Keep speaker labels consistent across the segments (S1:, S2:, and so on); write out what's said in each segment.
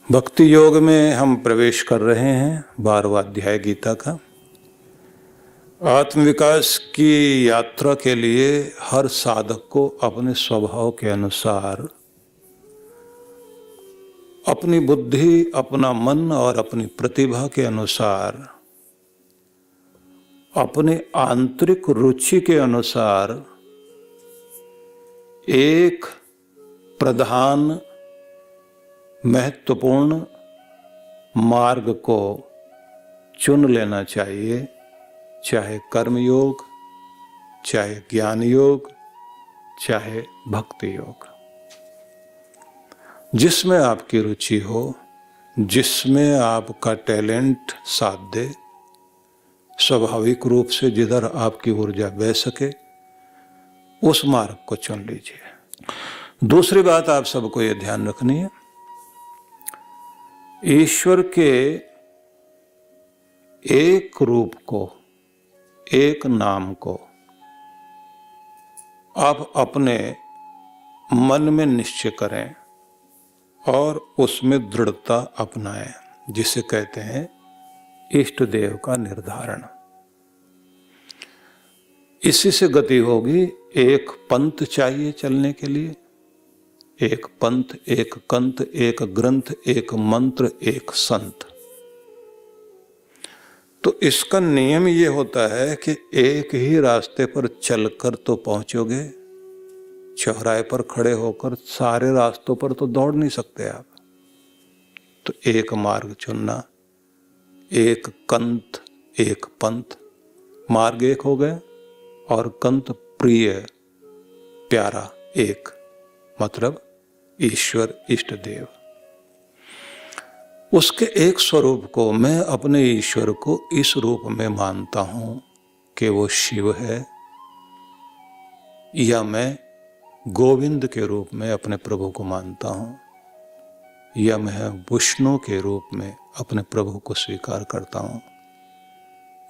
S1: भक्ति योग में हम प्रवेश कर रहे हैं 12वां अध्याय गीता का। आत्मविकास की यात्रा के लिए हर साधक को अपने स्वभाव के अनुसार अपनी बुद्धि, अपना मन और अपनी प्रतिभा के अनुसार, अपने आंतरिक रुचि के अनुसार एक प्रधान महत्वपूर्ण मार्ग को चुन लेना चाहिए, चाहे कर्म योग, चाहे ज्ञान योग, चाहे भक्ति योग। जिसमें आपकी रुचि हो, जिसमें आपका टैलेंट साथ दे, स्वाभाविक रूप से जिधर आपकी ऊर्जा बह सके, उस मार्ग को चुन लीजिए। दूसरी बात आप सबको ये ध्यान रखनी है, ईश्वर के एक रूप को, एक नाम को आप अपने मन में निश्चय करें और उसमें दृढ़ता अपनाएं, जिसे कहते हैं इष्ट देव का निर्धारण। इसी से गति होगी। एक पंथ चाहिए चलने के लिए, एक पंथ, एक कंथ, एक ग्रंथ, एक मंत्र, एक संत। तो इसका नियम ये होता है कि एक ही रास्ते पर चलकर तो पहुंचोगे, चौराहे पर खड़े होकर सारे रास्तों पर तो दौड़ नहीं सकते आप। तो एक मार्ग चुनना, एक कंथ, एक पंथ। मार्ग एक हो गया और कंथ प्रिय, प्यारा एक, मतलब ईश्वर, इष्ट देव। उसके एक स्वरूप को, मैं अपने ईश्वर को इस रूप में मानता हूं कि वो शिव है, या मैं गोविंद के रूप में अपने प्रभु को मानता हूं, या मैं विष्णु के रूप में अपने प्रभु को स्वीकार करता हूं,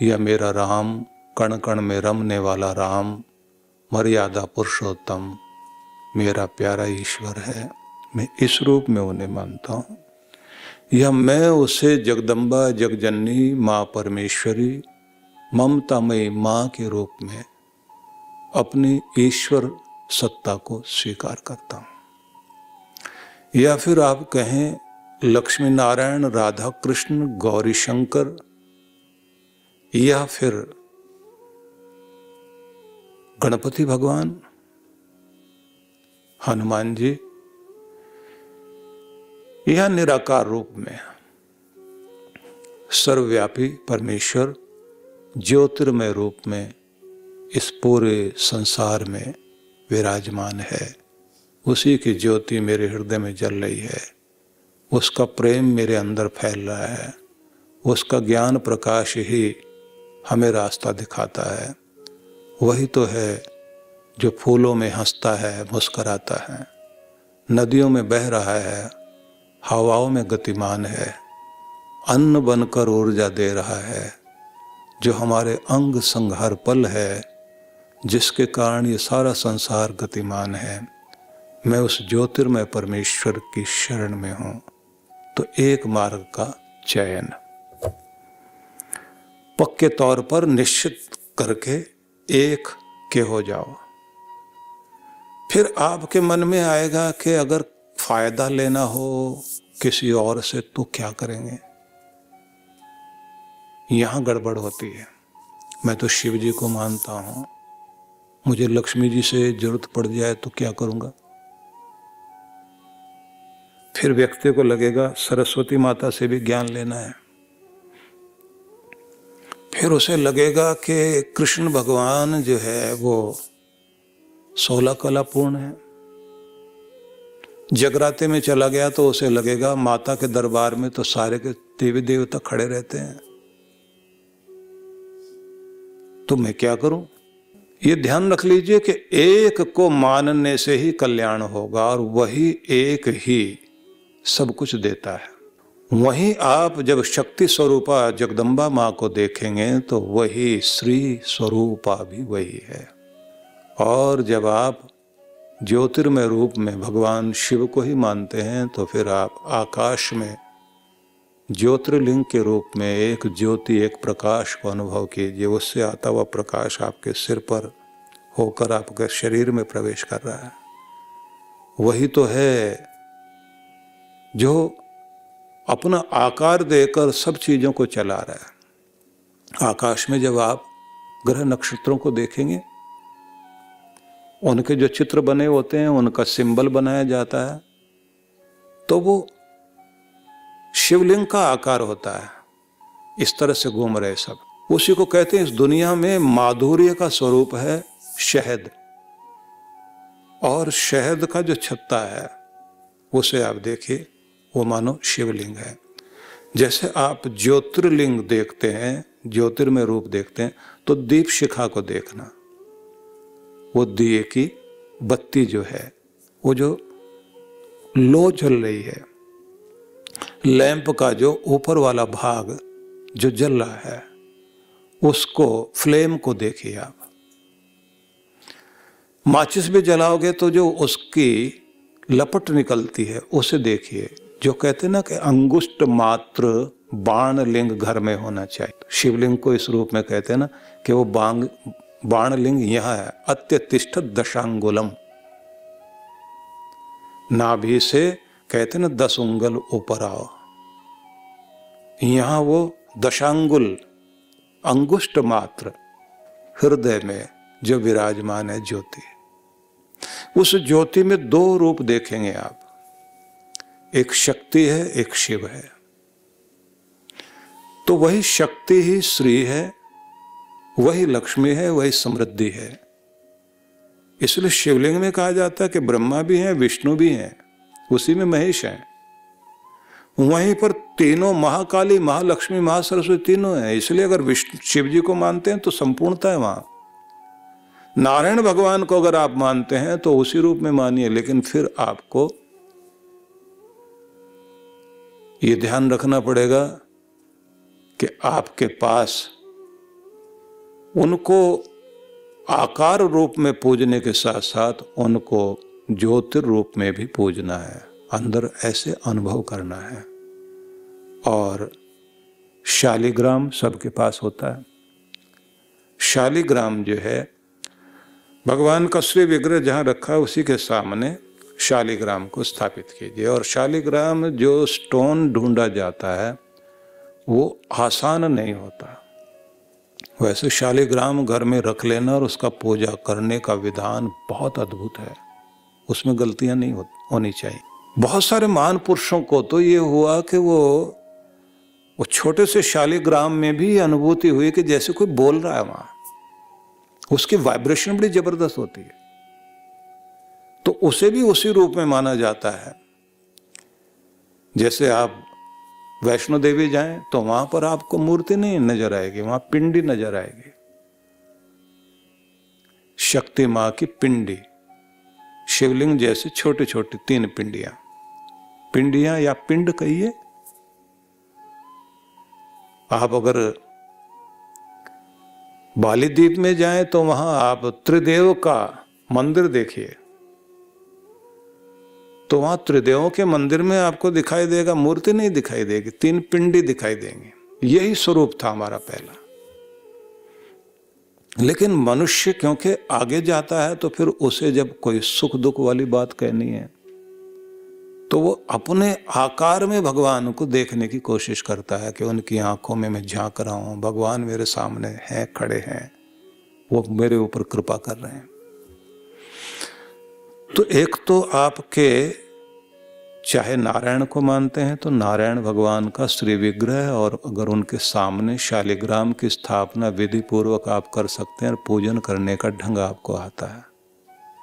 S1: या मेरा राम, कण कण में रमने वाला राम, मर्यादा पुरुषोत्तम, मेरा प्यारा ईश्वर है, मैं इस रूप में उन्हें मानता हूं, या मैं उसे जगदम्बा, जगजननी, माँ परमेश्वरी, ममतामयी माँ के रूप में अपनी ईश्वर सत्ता को स्वीकार करता हूं। या फिर आप कहें लक्ष्मी नारायण, राधा कृष्ण, गौरी शंकर, या फिर गणपति भगवान, हनुमान जी, या निराकार रूप में सर्वव्यापी परमेश्वर ज्योतिर्मय रूप में इस पूरे संसार में विराजमान है। उसी की ज्योति मेरे हृदय में जल रही है, उसका प्रेम मेरे अंदर फैल रहा है, उसका ज्ञान प्रकाश ही हमें रास्ता दिखाता है। वही तो है जो फूलों में हंसता है, मुस्कुराता है, नदियों में बह रहा है, हवाओं में गतिमान है, अन्न बनकर ऊर्जा दे रहा है, जो हमारे अंग संग हर पल है, जिसके कारण ये सारा संसार गतिमान है। मैं उस ज्योतिर्मय परमेश्वर की शरण में हूं। तो एक मार्ग का चयन पक्के तौर पर निश्चित करके एक के हो जाओ। फिर आपके मन में आएगा कि अगर फायदा लेना हो किसी और से तो क्या करेंगे। यहां गड़बड़ होती है। मैं तो शिव जी को मानता हूं, मुझे लक्ष्मी जी से जरूरत पड़ जाए तो क्या करूंगा। फिर व्यक्ति को लगेगा सरस्वती माता से भी ज्ञान लेना है। फिर उसे लगेगा कि कृष्ण भगवान जो है वो 16 कला पूर्ण है। जगराते में चला गया तो उसे लगेगा माता के दरबार में तो सारे के देवी देवता खड़े रहते हैं, तो मैं क्या करूं। ये ध्यान रख लीजिए कि एक को मानने से ही कल्याण होगा, और वही एक ही सब कुछ देता है। वहीं आप जब शक्ति स्वरूपा जगदम्बा माँ को देखेंगे तो वही श्री स्वरूपा भी वही है। और जब आप ज्योतिर्मय रूप में भगवान शिव को ही मानते हैं तो फिर आप आकाश में ज्योतिर्लिंग के रूप में एक ज्योति, एक प्रकाश को अनुभव कीजिए। उससे आता हुआ प्रकाश आपके सिर पर होकर आपके शरीर में प्रवेश कर रहा है। वही तो है जो अपना आकार देकर सब चीजों को चला रहा है। आकाश में जब आप ग्रह नक्षत्रों को देखेंगे, उनके जो चित्र बने होते हैं, उनका सिंबल बनाया जाता है, तो वो शिवलिंग का आकार होता है। इस तरह से घूम रहे सब। उसी को कहते हैं इस दुनिया में माधुर्य का स्वरूप है शहद, और शहद का जो छत्ता है उसे आप देखिए, वो मानो शिवलिंग है। जैसे आप ज्योतिर्लिंग देखते हैं, ज्योतिर्मय रूप देखते हैं, तो दीप शिखा को देखना। वो दिए की बत्ती जो है, वो जो लो जल रही है, लैंप का जो ऊपर वाला भाग जो जल रहा है, उसको, फ्लेम को देखिए आप। माचिस भी जलाओगे तो जो उसकी लपट निकलती है उसे देखिए। जो कहते हैं ना कि अंगुष्ठ मात्र बाण लिंग घर में होना चाहिए। शिवलिंग को इस रूप में कहते हैं ना कि वो बाण लिंग यहाँ है। अत्यतिष्ठ दशांगुलम, नाभि से कहते हैं ना 10 उंगल ऊपर आओ, यहां वो दशांगुल अंगुष्ठ मात्र हृदय में जो विराजमान है ज्योति। उस ज्योति में 2 रूप देखेंगे आप, एक शक्ति है, एक शिव है। तो वही शक्ति ही श्री है, वही लक्ष्मी है, वही समृद्धि है। इसलिए शिवलिंग में कहा जाता है कि ब्रह्मा भी हैं, विष्णु भी हैं, उसी में महेश हैं। वहीं पर तीनों, महाकाली, महालक्ष्मी, महासरस्वती तीनों हैं। इसलिए अगर विष्णु शिव जी को मानते हैं तो संपूर्णता है वहां। नारायण भगवान को अगर आप मानते हैं तो उसी रूप में मानिए, लेकिन फिर आपको ये ध्यान रखना पड़ेगा कि आपके पास उनको आकार रूप में पूजने के साथ साथ उनको ज्योतिर रूप में भी पूजना है, अंदर ऐसे अनुभव करना है। और शालिग्राम सबके पास होता है। शालिग्राम जो है, भगवान का श्री विग्रह जहाँ रखा है उसी के सामने शालिग्राम को स्थापित कीजिए। और शालिग्राम जो स्टोन ढूंढा जाता है वो आसान नहीं होता। वैसे शालिग्राम घर में रख लेना और उसका पूजा करने का विधान बहुत अद्भुत है, उसमें गलतियां नहीं होनी चाहिए। बहुत सारे महान पुरुषों को तो ये हुआ कि वो छोटे से शालिग्राम में भी अनुभूति हुई कि जैसे कोई बोल रहा है वहां, उसकी वाइब्रेशन बड़ी जबरदस्त होती है। तो उसे भी उसी रूप में माना जाता है। जैसे आप वैष्णो देवी जाएं तो वहां पर आपको मूर्ति नहीं नजर आएगी, वहां पिंडी नजर आएगी, शक्ति मां की पिंडी। शिवलिंग जैसे छोटी छोटी 3 पिंडियां या पिंड कहिए। आप अगर बाली द्वीप में जाएं तो वहां आप त्रिदेव का मंदिर देखिए, तो वहां त्रिदेवों के मंदिर में आपको दिखाई देगा, मूर्ति नहीं दिखाई देगी, 3 पिंडी दिखाई देंगे। यही स्वरूप था हमारा पहला। लेकिन मनुष्य क्योंकि आगे जाता है तो फिर उसे जब कोई सुख दुख वाली बात कहनी है तो वो अपने आकार में भगवान को देखने की कोशिश करता है कि उनकी आंखों में मैं झांक रहा हूं, भगवान मेरे सामने हैं, खड़े हैं, वो मेरे ऊपर कृपा कर रहे हैं। तो एक तो आपके चाहे नारायण को मानते हैं तो नारायण भगवान का श्री विग्रह, और अगर उनके सामने शालिग्राम की स्थापना विधि पूर्वक आप कर सकते हैं, पूजन करने का ढंग आपको आता है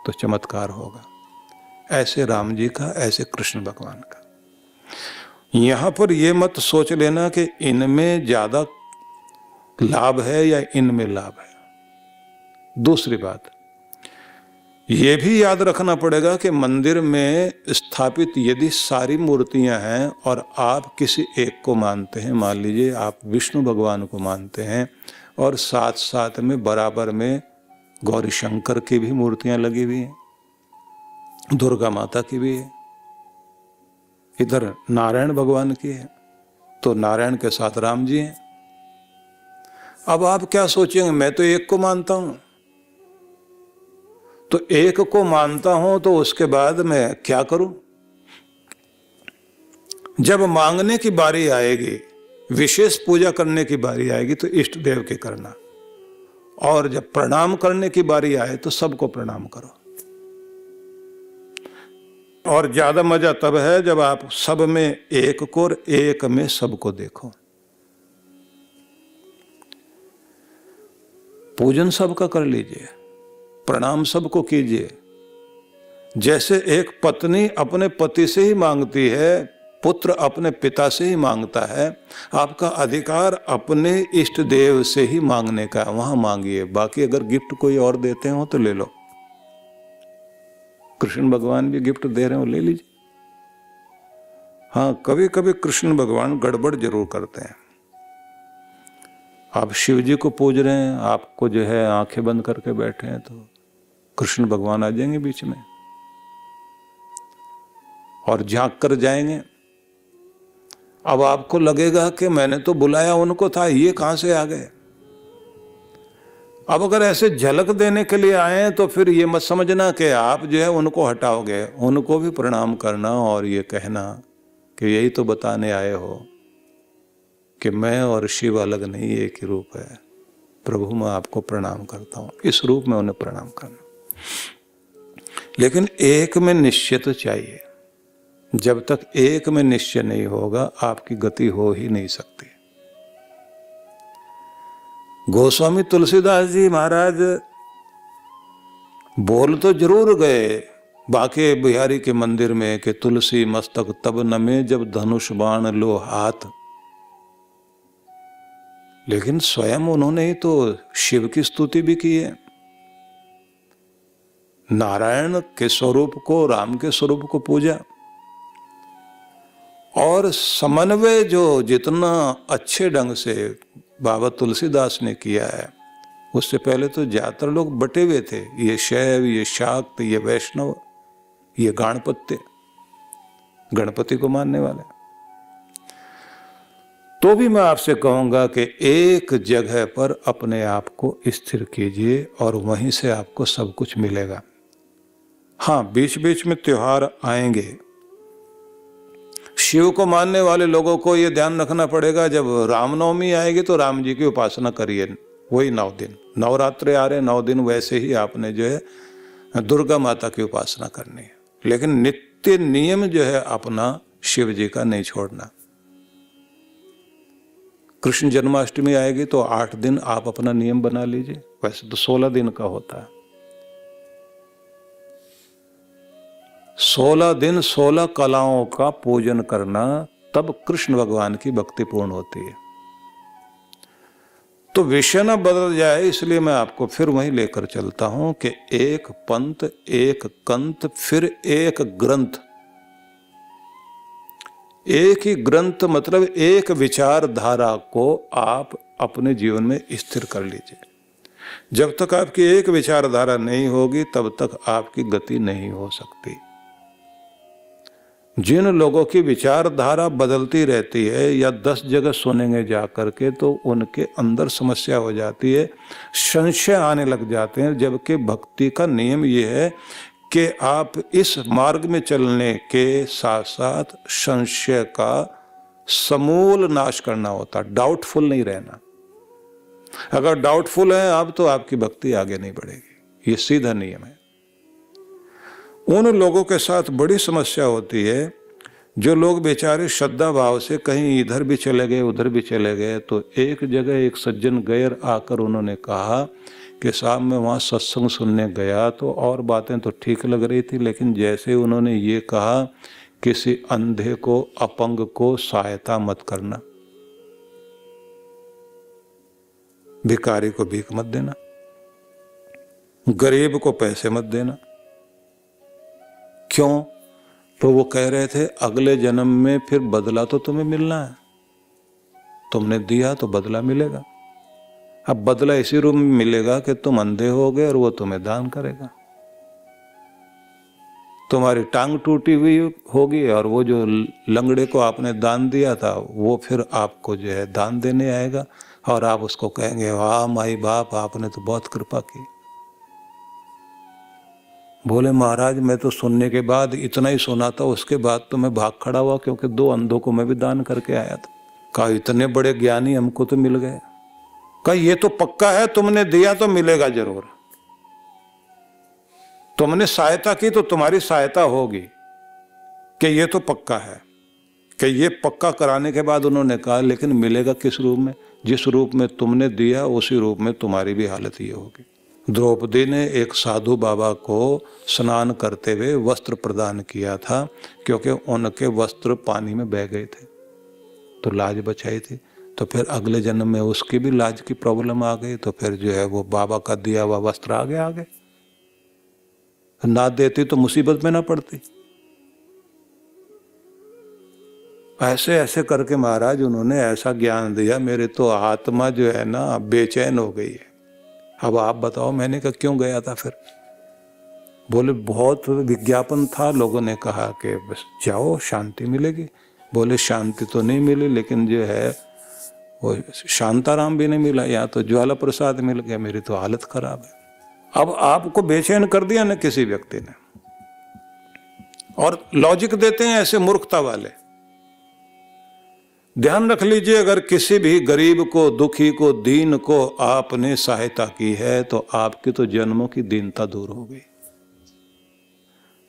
S1: तो चमत्कार होगा। ऐसे राम जी का, ऐसे कृष्ण भगवान का। यहां पर यह मत सोच लेना कि इनमें ज्यादा लाभ है या इनमें लाभ है। दूसरी बात ये भी याद रखना पड़ेगा कि मंदिर में स्थापित यदि सारी मूर्तियां हैं और आप किसी एक को मानते हैं, मान लीजिए आप विष्णु भगवान को मानते हैं और साथ साथ में बराबर में गौरी शंकर की भी मूर्तियां लगी हुई हैं, दुर्गा माता की भी है, इधर नारायण भगवान की है, तो नारायण के साथ राम जी हैं। अब आप क्या सोचेंगे, मैं तो एक को मानता हूं। तो एक को मानता हूं तो उसके बाद मैं क्या करूं? जब मांगने की बारी आएगी, विशेष पूजा करने की बारी आएगी तो इष्ट देव के करना, और जब प्रणाम करने की बारी आए तो सबको प्रणाम करो। और ज्यादा मजा तब है जब आप सब में एक को और एक में सबको देखो। पूजन सबका कर लीजिए, प्रणाम सबको कीजिए। जैसे एक पत्नी अपने पति से ही मांगती है, पुत्र अपने पिता से ही मांगता है, आपका अधिकार अपने इष्ट देव से ही मांगने का, वहां मांगिए। बाकी अगर गिफ्ट कोई और देते हो तो ले लो। कृष्ण भगवान भी गिफ्ट दे रहे हो, ले लीजिए। हाँ, कभी कभी कृष्ण भगवान गड़बड़ जरूर करते हैं। आप शिव जी को पूज रहे हैं, आपको जो है आंखें बंद करके बैठे हैं, तो कृष्ण भगवान आ जाएंगे बीच में और झांक कर जाएंगे। अब आपको लगेगा कि मैंने तो बुलाया उनको था, ये कहां से आ गए। अब अगर ऐसे झलक देने के लिए आए तो फिर ये मत समझना कि आप जो है उनको हटाओगे। उनको भी प्रणाम करना और ये कहना कि यही तो बताने आए हो कि मैं और शिव अलग नहीं, एक ही रूप है। प्रभु मैं आपको प्रणाम करता हूं, इस रूप में उन्हें प्रणाम करना। लेकिन एक में निश्चय तो चाहिए। जब तक एक में निश्चय नहीं होगा आपकी गति हो ही नहीं सकती। गोस्वामी तुलसीदास जी महाराज बोल तो जरूर गए बाके बिहारी के मंदिर में कि तुलसी मस्तक तब नमे जब धनुष बाण लो हाथ, लेकिन स्वयं उन्होंने ही तो शिव की स्तुति भी की है। नारायण के स्वरूप को, राम के स्वरूप को पूजा। और समन्वय जो जितना अच्छे ढंग से बाबा तुलसीदास ने किया है, उससे पहले तो ज्यादातर लोग बटे हुए थे, ये शैव, ये शाक्त, ये वैष्णव, ये गाणपत्य, गणपति को मानने वाले। तो भी मैं आपसे कहूंगा कि एक जगह पर अपने आप को स्थिर कीजिए और वहीं से आपको सब कुछ मिलेगा। हाँ, बीच बीच में त्योहार आएंगे। शिव को मानने वाले लोगों को यह ध्यान रखना पड़ेगा, जब रामनवमी आएगी तो राम जी की उपासना करिए। वही 9 दिन, नवरात्रे आ रहे 9 दिन, वैसे ही आपने जो है दुर्गा माता की उपासना करनी है। लेकिन नित्य नियम जो है अपना शिव जी का नहीं छोड़ना। कृष्ण जन्माष्टमी आएगी तो 8 दिन आप अपना नियम बना लीजिए। वैसे तो 16 दिन का होता है। 16 दिन 16 कलाओं का पूजन करना, तब कृष्ण भगवान की भक्ति पूर्ण होती है। तो विषय न बदल जाए, इसलिए मैं आपको फिर वहीं लेकर चलता हूं कि एक पंथ, एक कंत, फिर एक ग्रंथ। एक ही ग्रंथ मतलब एक विचारधारा को आप अपने जीवन में स्थिर कर लीजिए। जब तक आपकी एक विचारधारा नहीं होगी तब तक आपकी गति नहीं हो सकती। जिन लोगों की विचारधारा बदलती रहती है या 10 जगह सुनेंगे जा करके, तो उनके अंदर समस्या हो जाती है, संशय आने लग जाते हैं। जबकि भक्ति का नियम ये है कि आप इस मार्ग में चलने के साथ साथ संशय का समूल नाश करना होता, डाउटफुल नहीं रहना। अगर डाउटफुल है आप तो आपकी भक्ति आगे नहीं बढ़ेगी। ये सीधा नियम है। उन लोगों के साथ बड़ी समस्या होती है जो लोग बेचारे श्रद्धा भाव से कहीं इधर भी चले गए उधर भी चले गए। तो एक जगह एक सज्जन गैर आकर उन्होंने कहा कि साहब मैं वहाँ सत्संग सुनने गया तो और बातें तो ठीक लग रही थी, लेकिन जैसे उन्होंने ये कहा किसी अंधे को, अपंग को सहायता मत करना, भिखारी को भीख मत देना, गरीब को पैसे मत देना। क्यों? तो वो कह रहे थे अगले जन्म में फिर बदला तो तुम्हें मिलना है, तुमने दिया तो बदला मिलेगा। अब बदला इसी रूप में मिलेगा कि तुम अंधे हो गए और वो तुम्हें दान करेगा। तुम्हारी टांग टूटी हुई होगी और वो जो लंगड़े को आपने दान दिया था वो फिर आपको जो है दान देने आएगा और आप उसको कहेंगे वाह माई बाप, आपने तो बहुत कृपा की। बोले महाराज मैं तो सुनने के बाद इतना ही सुना था, उसके बाद तो मैं भाग खड़ा हुआ क्योंकि 2 अंधों को मैं भी दान करके आया था। कहा इतने बड़े ज्ञानी हमको तो मिल गए। कहा ये तो पक्का है, तुमने दिया तो मिलेगा जरूर, तुमने सहायता की तो तुम्हारी सहायता होगी, कि ये तो पक्का है। कि ये पक्का कराने के बाद उन्होंने कहा लेकिन मिलेगा किस रूप में? जिस रूप में तुमने दिया उसी रूप में तुम्हारी भी हालत ये होगी। द्रौपदी ने एक साधु बाबा को स्नान करते हुए वस्त्र प्रदान किया था क्योंकि उनके वस्त्र पानी में बह गए थे, तो लाज बचाई थी। तो फिर अगले जन्म में उसकी भी लाज की प्रॉब्लम आ गई, तो फिर जो है वो बाबा का दिया हुआ वस्त्र आगे ना देती तो मुसीबत में ना पड़ती। ऐसे ऐसे करके महाराज उन्होंने ऐसा ज्ञान दिया, मेरे तो आत्मा जो है ना बेचैन हो गई है। अब आप बताओ। मैंने कहा क्यों गया था फिर? बोले बहुत विज्ञापन था, लोगों ने कहा कि बस जाओ शांति मिलेगी। बोले शांति तो नहीं मिली, लेकिन जो है वो शांताराम भी नहीं मिला, या तो ज्वाला प्रसाद मिल गया। मेरी तो हालत खराब है। अब आपको बेचैन कर दिया ना किसी व्यक्ति ने, और लॉजिक देते हैं ऐसे मूर्खता वाले। ध्यान रख लीजिए, अगर किसी भी गरीब को, दुखी को, दीन को आपने सहायता की है तो आपकी तो जन्मों की दीनता दूर हो गई।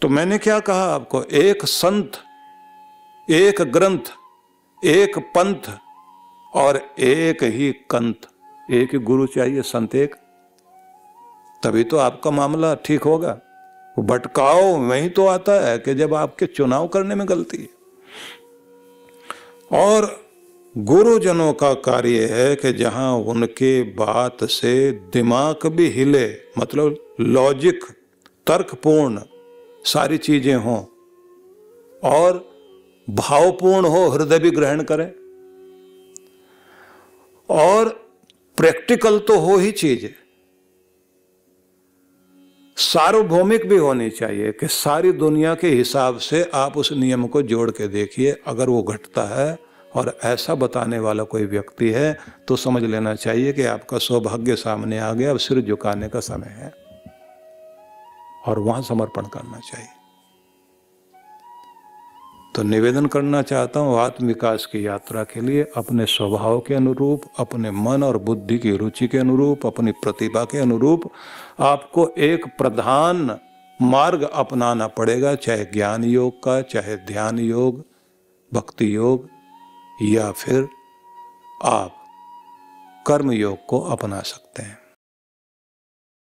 S1: तो मैंने क्या कहा आपको, एक संत, एक ग्रंथ, एक पंथ और एक ही कंथ, एक ही गुरु चाहिए, संत एक, तभी तो आपका मामला ठीक होगा। वो भटकाओ वही तो आता है कि जब आपके चुनाव करने में गलती है। और गुरुजनों का कार्य है कि जहां उनके बात से दिमाग भी हिले, मतलब लॉजिक, तर्कपूर्ण सारी चीजें हों और भावपूर्ण हो, हृदय भी ग्रहण करे, और प्रैक्टिकल तो हो ही चीज, सार्वभौमिक भी होनी चाहिए कि सारी दुनिया के हिसाब से आप उस नियम को जोड़ के देखिए। अगर वो घटता है और ऐसा बताने वाला कोई व्यक्ति है तो समझ लेना चाहिए कि आपका सौभाग्य सामने आ गया, अब सिर झुकाने का समय है और वहां समर्पण करना चाहिए। तो निवेदन करना चाहता हूं, आत्म विकास की यात्रा के लिए अपने स्वभाव के अनुरूप, अपने मन और बुद्धि की रुचि के अनुरूप, अपनी प्रतिभा के अनुरूप आपको एक प्रधान मार्ग अपनाना पड़ेगा, चाहे ज्ञान योग का, चाहे ध्यान योग, भक्ति योग, या फिर आप कर्म योग को अपना सकते हैं।